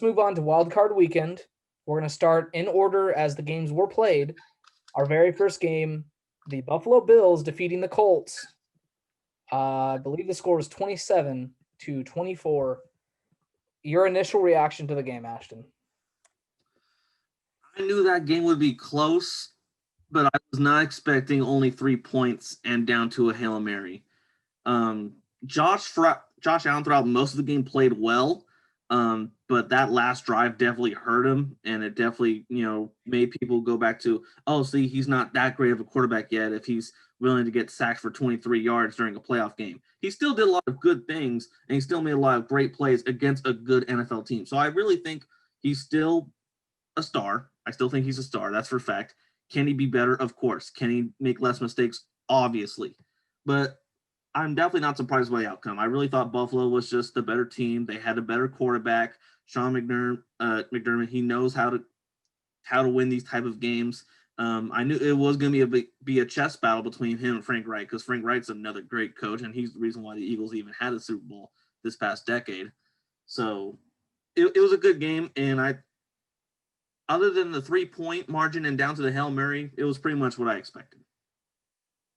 move on to Wild Card Weekend. We're going to start in order as the games were played. Our very first game, the Buffalo Bills defeating the Colts. I believe the score was 27-24. Your initial reaction to the game, Ashton? I knew that game would be close, but I was not expecting only 3 points and down to a Hail Mary. Um, Josh Allen throughout most of the game played well, but that last drive definitely hurt him, and it definitely made people go back to, oh, see, he's not that great of a quarterback yet if he's willing to get sacked for 23 yards during a playoff game. He still did a lot of good things, and he still made a lot of great plays against a good NFL team. So I really think he's still a star. I still think he's a star. That's for a fact. Can he be better? Of course. Can he make less mistakes? Obviously. But I'm definitely not surprised by the outcome. I really thought Buffalo was just the better team. They had a better quarterback, Sean McDermott. He knows how to win these type of games. I knew it was going to be a chess battle between him and Frank Reich because Frank Reich's another great coach, and he's the reason why the Eagles even had a Super Bowl this past decade. So it was a good game, and other than the 3 point margin and down to the Hail Mary, it was pretty much what I expected.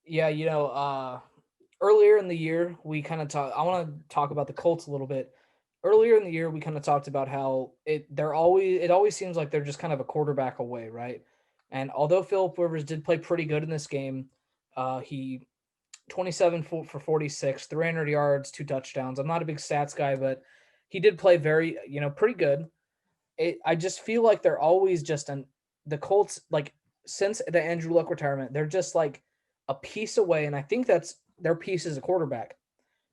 Yeah, earlier in the year, we kind of talk. I want to talk about the Colts a little bit. Earlier in the year, we kind of talked about how it always seems like they're just kind of a quarterback away, right? And although Philip Rivers did play pretty good in this game, he 27 for 46, 300 yards, 2 touchdowns. I'm not a big stats guy, but he did play very, pretty good. I just feel like they're always just the Colts, like since the Andrew Luck retirement, they're just like a piece away, and I think that's their piece as a quarterback.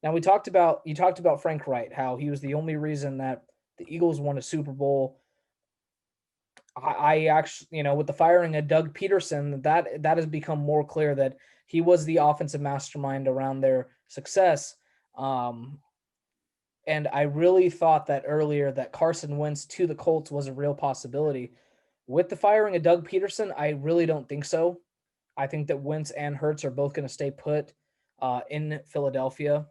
Now you talked about Frank Wright, how he was the only reason that the Eagles won a Super Bowl. I actually, with the firing of Doug Peterson, that has become more clear that he was the offensive mastermind around their success. Um, and I really thought that earlier that Carson Wentz to the Colts was a real possibility. With the firing of Doug Peterson, I really don't think so. I think that Wentz and Hurts are both going to stay put in Philadelphia.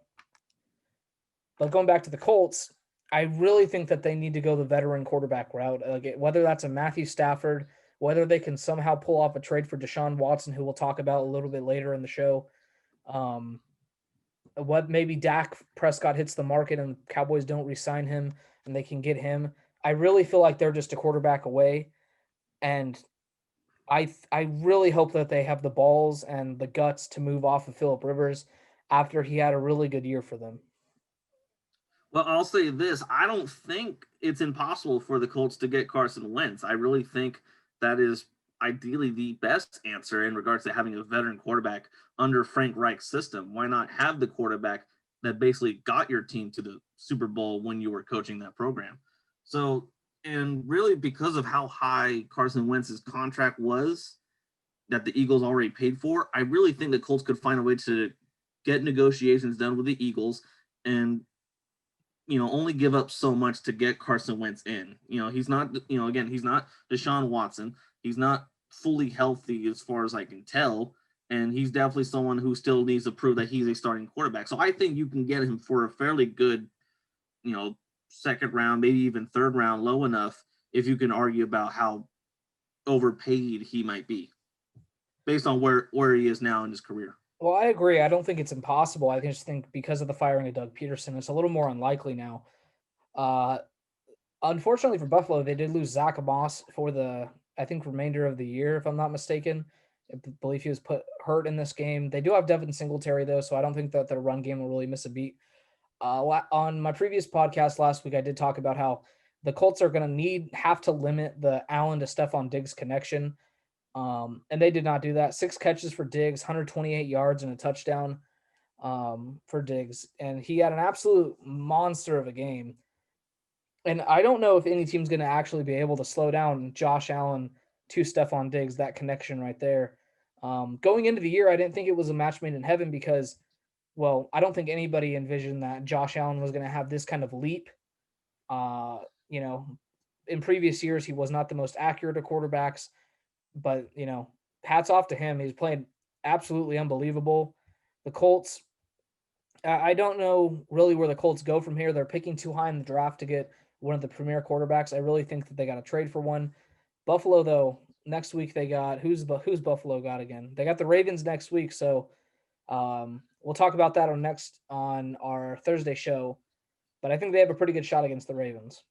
But going back to the Colts, I really think that they need to go the veteran quarterback route. Like whether that's a Matthew Stafford, whether they can somehow pull off a trade for Deshaun Watson, who we'll talk about a little bit later in the show. Um, what maybe Dak Prescott hits the market and Cowboys don't re-sign him and they can get him. I really feel like they're just a quarterback away, and I really hope that they have the balls and the guts to move off of Philip Rivers after he had a really good year for them. Well, I'll say this. I don't think it's impossible for the Colts to get Carson Wentz. I really think that is ideally the best answer in regards to having a veteran quarterback under Frank Reich's system. Why not have the quarterback that basically got your team to the Super Bowl when you were coaching that program? So, and really because of how high Carson Wentz's contract was that the Eagles already paid for, I really think the Colts could find a way to get negotiations done with the Eagles and only give up so much to get Carson Wentz in. He's not, again, he's not Deshaun Watson. He's not fully healthy as far as I can tell. And he's definitely someone who still needs to prove that he's a starting quarterback. So I think you can get him for a fairly good, second round, maybe even third round, low enough if you can argue about how overpaid he might be based on where he is now in his career. Well, I agree. I don't think it's impossible. I just think because of the firing of Doug Peterson, it's a little more unlikely now. Uh, Unfortunately for Buffalo, they did lose Zach Moss for the I think remainder of the year, if I'm not mistaken. I believe he was put hurt in this game. They do have Devin Singletary though, so I don't think that their run game will really miss a beat. On my previous podcast last week, I did talk about how the Colts are going to have to limit the Allen to Stephon Diggs connection, and they did not do that. 6 catches for Diggs, 128 yards and a touchdown for Diggs, and he had an absolute monster of a game. And I don't know if any team's going to actually be able to slow down Josh Allen to Stephon Diggs, that connection right there. Going into the year, I didn't think it was a match made in heaven because, well, I don't think anybody envisioned that Josh Allen was going to have this kind of leap. Uh, you know, in previous years, he was not the most accurate of quarterbacks, but, hats off to him. He's playing absolutely unbelievable. The Colts, I don't know really where the Colts go from here. They're picking too high in the draft to get one of the premier quarterbacks. I really think that they got to trade for one. Buffalo, though, next week they got who's Buffalo got again? They got the Ravens next week, so we'll talk about that on our Thursday show. But I think they have a pretty good shot against the Ravens.